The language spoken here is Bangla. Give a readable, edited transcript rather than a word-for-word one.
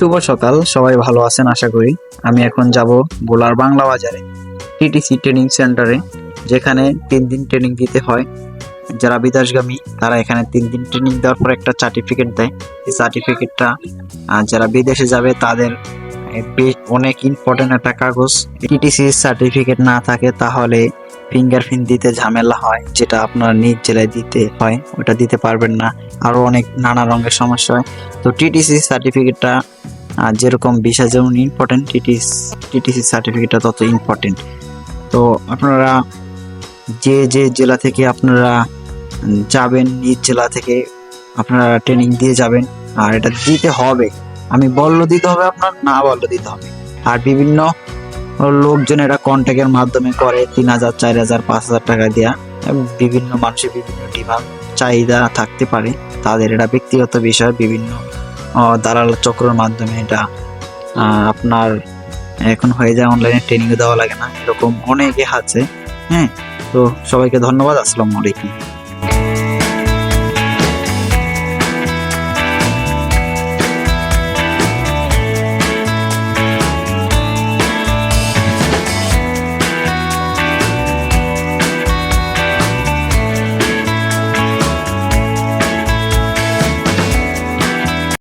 শুভ সকাল, সবাই ভালো আছেন আশা করি। আমি এখন যাব ভোলার বাংলা বাজারে টিটিসি ট্রেনিং সেন্টারে, যেখানে 3 দিন ট্রেনিং দিতে হয়। যারা বিদেশগামী তারা এখানে 3 দিন ট্রেনিং দেওয়ার পর একটা সার্টিফিকেট দেয়। এই সার্টিফিকেটটা যারা বিদেশে যাবে তাদের অনেক ইম্পর্টেন্ট একটা কাগজ। টিটিসি সার্টিফিকেট না থাকে তাহলে ফিঙ্গারপ্রিন্ট দিতে ঝামেলা হয়, যেটা আপনার নিজ জেলায় দিতে হয়, ওটা দিতে পারবেন না। আরো অনেক নানা রঙের সমস্যা হয়। তো টিটিসি সার্টিফিকেটটা যেরকম ভিসা যেমন ইম্পর্টেন্ট, টিটিসি সার্টিফিকেটটা তত ইম্পর্টেন্ট। তো আপনারা যে যে জেলা থেকে আপনারা যাবেন, নিজ জেলা থেকে আপনারা ট্রেনিং দিয়ে যাবেন, আর এটা দিতে হবে। আমি বললে দিতে হবে, আপনার না বললে দিতে হবে। আর বিভিন্ন লোকজন এটা কন্ট্যাক্টের মাধ্যমে করে 3,000, 4,000, 5,000 টাকা দেওয়া। বিভিন্ন মানুষের বিভিন্ন ডিমান্ড চাহিদা থাকতে পারে, তাদের এটা ব্যক্তিগত বিষয়। বিভিন্ন দালাল চক্রের মাধ্যমে এটা আপনার এখন হয়ে যায়, অনলাইনে ট্রেনিং দেওয়া লাগে না, এরকম অনেকে আছে। হ্যাঁ, তো সবাইকে ধন্যবাদ। আসসালামু আলাইকুম।